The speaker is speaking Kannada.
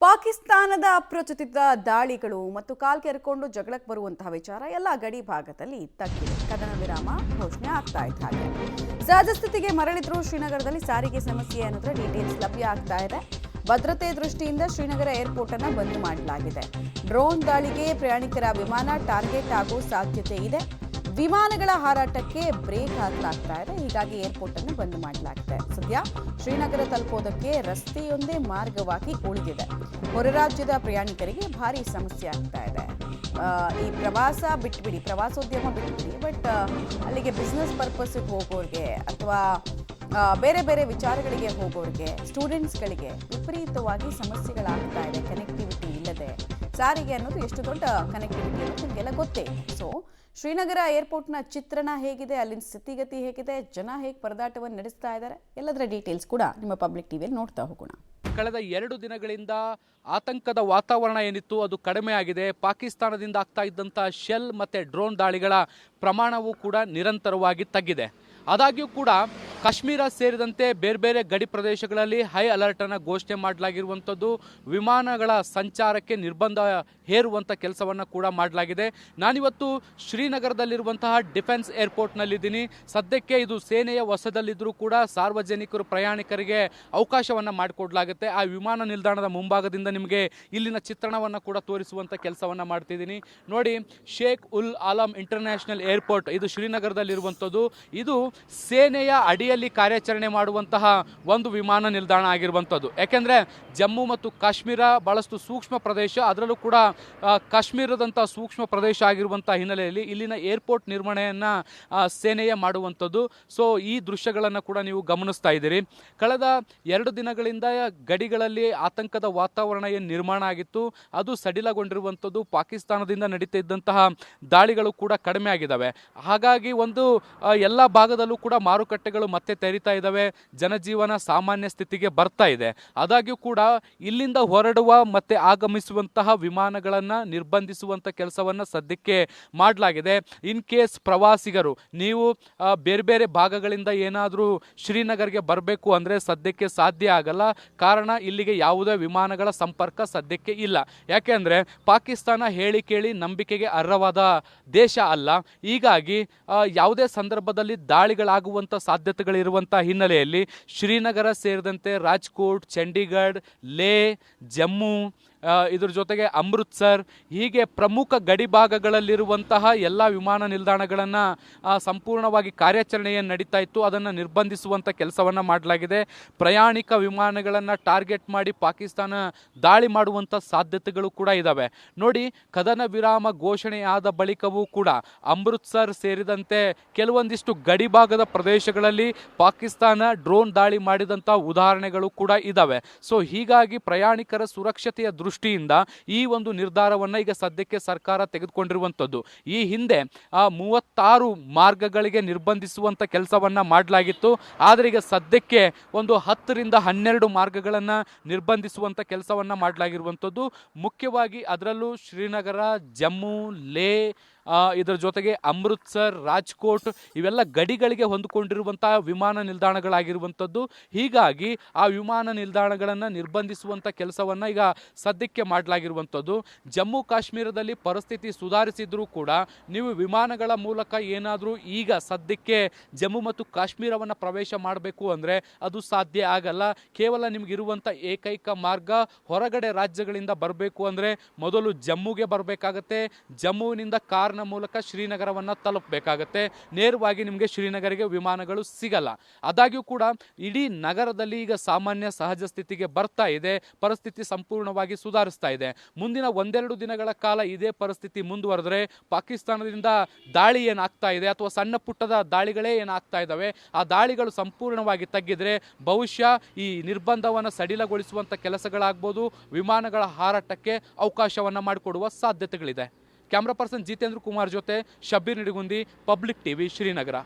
ಪಾಕಿಸ್ತಾನದ ಅಪ್ರಚೋದಿತ ದಾಳಿಗಳು ಮತ್ತು ಕಾಲ್ ಕೆರೆಕೊಂಡು ಜಗಳಕ್ಕೆ ಬರುವಂತಹ ವಿಚಾರ ಎಲ್ಲ ಗಡಿ ಭಾಗದಲ್ಲಿ ತಗ್ಗಿದೆ. ಕದನ ವಿರಾಮ ಘೋಷಣೆ ಆಗ್ತಾ ಇದ್ದ ಹಾಗೆ ಸಹಜ ಸ್ಥಿತಿಗೆ ಮರಳಿದ್ರು ಶ್ರೀನಗರದಲ್ಲಿ ಸಾರಿಗೆ ಸಮಸ್ಯೆ ಅನ್ನೋದ್ರ ಡೀಟೇಲ್ಸ್ ಲಭ್ಯ ಆಗ್ತಾ ಇದೆ. ಭದ್ರತೆ ದೃಷ್ಟಿಯಿಂದ ಶ್ರೀನಗರ ಏರ್ಪೋರ್ಟ್ ಅನ್ನು ಬಂದ್ ಮಾಡಲಾಗಿದೆ. ಡ್ರೋನ್ ದಾಳಿಗೆ ಪ್ರಯಾಣಿಕರ ವಿಮಾನ ಟಾರ್ಗೆಟ್ ಆಗೋ ಸಾಧ್ಯತೆ ಇದೆ. ವಿಮಾನಗಳ ಹಾರಾಟಕ್ಕೆ ಬ್ರೇಕ್ ಹಾಕಲಾಗ್ತಾ ಇದೆ. ಹೀಗಾಗಿ ಏರ್ಪೋರ್ಟ್ ಅನ್ನು ಬಂದ್ ಮಾಡಲಾಗಿದೆ. ಸದ್ಯ ಶ್ರೀನಗರ ತಲುಪೋದಕ್ಕೆ ರಸ್ತೆಯೊಂದೇ ಮಾರ್ಗವಾಗಿ ಉಳಿದಿದೆ. ಹೊರ ರಾಜ್ಯದ ಪ್ರಯಾಣಿಕರಿಗೆ ಭಾರಿ ಸಮಸ್ಯೆ ಆಗ್ತಾ ಇದೆ. ಈ ಪ್ರವಾಸ ಬಿಟ್ಬಿಡಿ, ಪ್ರವಾಸೋದ್ಯಮ ಬಿಟ್ಬಿಡಿ, ಬಟ್ ಅಲ್ಲಿಗೆ ಬಿಸ್ನೆಸ್ ಪರ್ಪಸ್ಗೆ ಹೋಗೋರಿಗೆ ಅಥವಾ ಬೇರೆ ಬೇರೆ ವಿಚಾರಗಳಿಗೆ ಹೋಗೋರಿಗೆ, ಸ್ಟೂಡೆಂಟ್ಸ್ಗಳಿಗೆ ವಿಪರೀತವಾಗಿ ಸಮಸ್ಯೆಗಳಾಗ್ತಾ ಇದೆ. ಕನೆಕ್ಟಿವಿಟಿ ಇಲ್ಲದೆ ಸಾರಿಗೆ ಅನ್ನೋದು ಎಷ್ಟು ದೊಡ್ಡ ಕನೆಕ್ಟಿವಿಟಿ ಅನ್ನೋದು ನಿಮಗೆಲ್ಲ ಗೊತ್ತೇ. ಸೊ ಶ್ರೀನಗರ ಏರ್ಪೋರ್ಟ್ನ ಚಿತ್ರಣ ಹೇಗಿದೆ, ಅಲ್ಲಿನ ಸ್ಥಿತಿಗತಿ ಹೇಗಿದೆ, ಜನ ಹೇಗೆ ಪರದಾಟವನ್ನು ನಡೆಸ್ತಾ ಇದ್ದಾರೆ, ಎಲ್ಲದರ ಡೀಟೇಲ್ಸ್ ಕೂಡ ನಿಮ್ಮ ಪಬ್ಲಿಕ್ ಟಿವಿಯಲ್ಲಿ ನೋಡ್ತಾ ಹೋಗೋಣ. ಕಳೆದ 2 ದಿನಗಳಿಂದ ಆತಂಕದ ವಾತಾವರಣ ಏನಿತ್ತು ಅದು ಕಡಿಮೆ ಆಗಿದೆ. ಪಾಕಿಸ್ತಾನದಿಂದ ಆಗ್ತಾ ಇದ್ದಂಥ ಶೆಲ್ ಮತ್ತು ಡ್ರೋನ್ ದಾಳಿಗಳ ಪ್ರಮಾಣವೂ ಕೂಡ ನಿರಂತರವಾಗಿ ತಗ್ಗಿದೆ. ಆದಾಗ್ಯೂ ಕೂಡ ಕಾಶ್ಮೀರ ಸೇರಿದಂತೆ ಬೇರೆ ಬೇರೆ ಗಡಿ ಪ್ರದೇಶಗಳಲ್ಲಿ ಹೈ ಅಲರ್ಟನ್ನು ಘೋಷಣೆ ಮಾಡಲಾಗಿರುವಂಥದ್ದು. ವಿಮಾನಗಳ ಸಂಚಾರಕ್ಕೆ ನಿರ್ಬಂಧ ಹೇರುವಂಥ ಕೆಲಸವನ್ನು ಕೂಡ ಮಾಡಲಾಗಿದೆ. ನಾನಿವತ್ತು ಶ್ರೀನಗರದಲ್ಲಿರುವಂತಹ ಡಿಫೆನ್ಸ್ ಏರ್ಪೋರ್ಟ್ನಲ್ಲಿದ್ದೀನಿ. ಸದ್ಯಕ್ಕೆ ಇದು ಸೇನೆಯ ವಶದಲ್ಲಿದ್ದರೂ ಕೂಡ ಸಾರ್ವಜನಿಕರು ಪ್ರಯಾಣಿಕರಿಗೆ ಅವಕಾಶವನ್ನು ಮಾಡಿಕೊಡಲಾಗುತ್ತೆ. ಆ ವಿಮಾನ ನಿಲ್ದಾಣದ ಮುಂಭಾಗದಿಂದ ನಿಮಗೆ ಇಲ್ಲಿನ ಚಿತ್ರಣವನ್ನು ಕೂಡ ತೋರಿಸುವಂಥ ಕೆಲಸವನ್ನು ಮಾಡ್ತಿದ್ದೀನಿ. ನೋಡಿ, ಶೇಖ್ ಉಲ್ ಆಲಮ್ ಇಂಟರ್ನ್ಯಾಷನಲ್ ಏರ್ಪೋರ್ಟ್ ಇದು ಶ್ರೀನಗರದಲ್ಲಿರುವಂಥದ್ದು. ಇದು ಸೇನೆಯ ಅಡಿಯಲ್ಲಿ ಕಾರ್ಯಾಚರಣೆ ಮಾಡುವಂತಹ ಒಂದು ವಿಮಾನ ನಿಲ್ದಾಣ ಆಗಿರುವಂಥದ್ದು. ಯಾಕೆಂದರೆ ಜಮ್ಮು ಮತ್ತು ಕಾಶ್ಮೀರ ಭಾಳಷ್ಟು ಸೂಕ್ಷ್ಮ ಪ್ರದೇಶ, ಅದರಲ್ಲೂ ಕೂಡ ಕಾಶ್ಮೀರದಂಥ ಸೂಕ್ಷ್ಮ ಪ್ರದೇಶ ಆಗಿರುವಂಥ ಹಿನ್ನೆಲೆಯಲ್ಲಿ ಇಲ್ಲಿನ ಏರ್ಪೋರ್ಟ್ ನಿರ್ವಹಣೆಯನ್ನು ಸೇನೆಯೇ ಮಾಡುವಂಥದ್ದು. ಸೊ ಈ ದೃಶ್ಯಗಳನ್ನು ಕೂಡ ನೀವು ಗಮನಿಸ್ತಾ ಇದ್ದೀರಿ. ಕಳೆದ 2 ದಿನಗಳಿಂದ ಗಡಿಗಳಲ್ಲಿ ಆತಂಕದ ವಾತಾವರಣ ಏನು ನಿರ್ಮಾಣ ಆಗಿತ್ತು ಅದು ಸಡಿಲಗೊಂಡಿರುವಂಥದ್ದು. ಪಾಕಿಸ್ತಾನದಿಂದ ನಡೀತಾ ಇದ್ದಂತಹ ದಾಳಿಗಳು ಕೂಡ ಕಡಿಮೆ ಆಗಿದ್ದಾವೆ. ಹಾಗಾಗಿ ಒಂದು ಎಲ್ಲ ಭಾಗದಲ್ಲೂ ಕೂಡ ಮಾರುಕಟ್ಟೆಗಳು ಮತ್ತೆ ತೆರೀತಾ ಇದ್ದಾವೆ. ಜನಜೀವನ ಸಾಮಾನ್ಯ ಸ್ಥಿತಿಗೆ ಬರ್ತಾ ಇದೆ. ಆದಾಗ್ಯೂ ಕೂಡ ಇಲ್ಲಿಂದ ಹೊರಡುವ ಮತ್ತೆ ಆಗಮಿಸುವಂತಹ ವಿಮಾನಗಳನ್ನು ನಿರ್ಬಂಧಿಸುವಂಥ ಕೆಲಸವನ್ನು ಸದ್ಯಕ್ಕೆ ಮಾಡಲಾಗಿದೆ. ಇನ್ ಕೇಸ್ ಪ್ರವಾಸಿಗರು ನೀವು ಬೇರೆ ಬೇರೆ ಭಾಗಗಳಿಂದ ಏನಾದರೂ ಶ್ರೀನಗರ್ಗೆ ಬರಬೇಕು ಅಂದರೆ ಸದ್ಯಕ್ಕೆ ಸಾಧ್ಯ ಆಗಲ್ಲ. ಕಾರಣ ಇಲ್ಲಿಗೆ ಯಾವುದೇ ವಿಮಾನಗಳ ಸಂಪರ್ಕ ಸದ್ಯಕ್ಕೆ ಇಲ್ಲ. ಯಾಕೆಂದರೆ ಪಾಕಿಸ್ತಾನ ಹೇಳಿ ಕೇಳಿ ನಂಬಿಕೆಗೆ ಅರ್ಹವಾದ ದೇಶ ಅಲ್ಲ. ಹೀಗಾಗಿ ಯಾವುದೇ ಸಂದರ್ಭದಲ್ಲಿ ದಾಳಿಗಳಾಗುವಂಥ ಸಾಧ್ಯತೆಗಳಿರುವಂಥ ಹಿನ್ನೆಲೆಯಲ್ಲಿ ಶ್ರೀನಗರ ಸೇರಿದಂತೆ ರಾಜ್ಕೋಟ್, ಚಂಡೀಗಢ, ಲೇ, ಜಮ್ಮು, ಇದ್ರ ಜೊತೆಗೆ ಅಮೃತ್ಸರ್ ಹೀಗೆ ಪ್ರಮುಖ ಗಡಿ ಭಾಗಗಳಲ್ಲಿರುವಂತಹ ಎಲ್ಲ ವಿಮಾನ ನಿಲ್ದಾಣಗಳನ್ನು ಸಂಪೂರ್ಣವಾಗಿ ಕಾರ್ಯಾಚರಣೆಯನ್ನು ನಡೀತಾ ಇತ್ತು. ಅದನ್ನು ನಿರ್ಬಂಧಿಸುವಂಥ ಕೆಲಸವನ್ನು ಮಾಡಲಾಗಿದೆ. ಪ್ರಯಾಣಿಕ ವಿಮಾನಗಳನ್ನು ಟಾರ್ಗೆಟ್ ಮಾಡಿ ಪಾಕಿಸ್ತಾನ ದಾಳಿ ಮಾಡುವಂಥ ಸಾಧ್ಯತೆಗಳು ಕೂಡ ಇದ್ದಾವೆ. ನೋಡಿ, ಕದನ ವಿರಾಮ ಘೋಷಣೆಯಾದ ಬಳಿಕವೂ ಕೂಡ ಅಮೃತ್ಸರ್ ಸೇರಿದಂತೆ ಕೆಲವೊಂದಿಷ್ಟು ಗಡಿ ಭಾಗದ ಪ್ರದೇಶಗಳಲ್ಲಿ ಪಾಕಿಸ್ತಾನ ಡ್ರೋನ್ ದಾಳಿ ಮಾಡಿದಂಥ ಉದಾಹರಣೆಗಳು ಕೂಡ ಇದ್ದಾವೆ. ಸೊ ಹೀಗಾಗಿ ಪ್ರಯಾಣಿಕರ ಸುರಕ್ಷತೆಯ ದೃಷ್ಟಿಯಿಂದ ಈ ಒಂದು ನಿರ್ಧಾರವನ್ನು ಈಗ ಸದ್ಯಕ್ಕೆ ಸರ್ಕಾರ ತೆಗೆದುಕೊಂಡಿರುವಂಥದ್ದು. ಈ ಹಿಂದೆ 36 ಮಾರ್ಗಗಳಿಗೆ ನಿರ್ಬಂಧಿಸುವಂಥ ಕೆಲಸವನ್ನು ಮಾಡಲಾಗಿತ್ತು. ಆದರೆ ಈಗ ಸದ್ಯಕ್ಕೆ ಒಂದು 10 ರಿಂದ 12 ಮಾರ್ಗಗಳನ್ನು ನಿರ್ಬಂಧಿಸುವಂಥ ಕೆಲಸವನ್ನು ಮಾಡಲಾಗಿರುವಂಥದ್ದು. ಮುಖ್ಯವಾಗಿ ಅದರಲ್ಲೂ ಶ್ರೀನಗರ, ಜಮ್ಮು, ಲೇ, ಇದರ ಜೊತೆಗೆ ಅಮೃತ್ಸರ್, ರಾಜ್ಕೋಟ್ ಇವೆಲ್ಲ ಗಡಿಗಳಿಗೆ ಹೊಂದಿಕೊಂಡಿರುವಂತಹ ವಿಮಾನ ನಿಲ್ದಾಣಗಳಾಗಿರುವಂಥದ್ದು. ಹೀಗಾಗಿ ಆ ವಿಮಾನ ನಿಲ್ದಾಣಗಳನ್ನು ನಿರ್ಬಂಧಿಸುವಂಥ ಕೆಲಸವನ್ನು ಈಗ ಸದ್ಯಕ್ಕೆ ಮಾಡಲಾಗಿರುವಂಥದ್ದು. ಜಮ್ಮು ಕಾಶ್ಮೀರದಲ್ಲಿ ಪರಿಸ್ಥಿತಿ ಸುಧಾರಿಸಿದ್ರೂ ಕೂಡ ನೀವು ವಿಮಾನಗಳ ಮೂಲಕ ಏನಾದರೂ ಈಗ ಸದ್ಯಕ್ಕೆ ಜಮ್ಮು ಮತ್ತು ಕಾಶ್ಮೀರವನ್ನು ಪ್ರವೇಶ ಮಾಡಬೇಕು ಅಂದರೆ ಅದು ಸಾಧ್ಯ ಆಗಲ್ಲ. ಕೇವಲ ನಿಮಗಿರುವಂಥ ಏಕೈಕ ಮಾರ್ಗ ಹೊರಗಡೆ ರಾಜ್ಯಗಳಿಂದ ಬರಬೇಕು ಅಂದರೆ ಮೊದಲು ಜಮ್ಮುಗೆ ಬರಬೇಕಾಗತ್ತೆ. ಜಮ್ಮುವಿನಿಂದ ಕಾರ್ನ ಮೂಲಕ ಶ್ರೀನಗರವನ್ನು ತಲುಪಬೇಕಾಗತ್ತೆ. ನೇರವಾಗಿ ನಿಮಗೆ ಶ್ರೀನಗರಿಗೆ ವಿಮಾನಗಳು ಸಿಗಲ್ಲ. ಆದಾಗ್ಯೂ ಕೂಡ ಇಡೀ ನಗರದಲ್ಲಿ ಈಗ ಸಾಮಾನ್ಯ ಸಹಜ ಸ್ಥಿತಿಗೆ ಬರ್ತಾ ಇದೆ. ಪರಿಸ್ಥಿತಿ ಸಂಪೂರ್ಣವಾಗಿ ಸುಧಾರಿಸ್ತಾ ಇದೆ. ಮುಂದಿನ 1-2 ದಿನಗಳ ಕಾಲ ಇದೇ ಪರಿಸ್ಥಿತಿ ಮುಂದುವರೆದರೆ ಪಾಕಿಸ್ತಾನದಿಂದ ದಾಳಿ ಏನಾಗ್ತಾ ಇದೆ ಅಥವಾ ಸಣ್ಣ ಪುಟ್ಟದ ದಾಳಿಗಳೇ ಏನಾಗ್ತಾ ಇದ್ದಾವೆ ಆ ದಾಳಿಗಳು ಸಂಪೂರ್ಣವಾಗಿ ತಗ್ಗಿದ್ರೆ ಬಹುಶಃ ಈ ನಿರ್ಬಂಧವನ್ನು ಸಡಿಲಗೊಳಿಸುವಂಥ ಕೆಲಸಗಳಾಗ್ಬೋದು. ವಿಮಾನಗಳ ಹಾರಾಟಕ್ಕೆ ಅವಕಾಶವನ್ನು ಮಾಡಿಕೊಡುವ ಸಾಧ್ಯತೆಗಳಿದೆ. ಕ್ಯಾಮ್ರಾ ಪರ್ಸನ್ ಜಿತೇಂದ್ರ ಕುಮಾರ್ ಜೊತೆ ಶಬ್ಬೀರ್ ನಿಡಗುಂದಿ, ಪಬ್ಲಿಕ್ ಟಿವಿ, ಶ್ರೀನಗರ.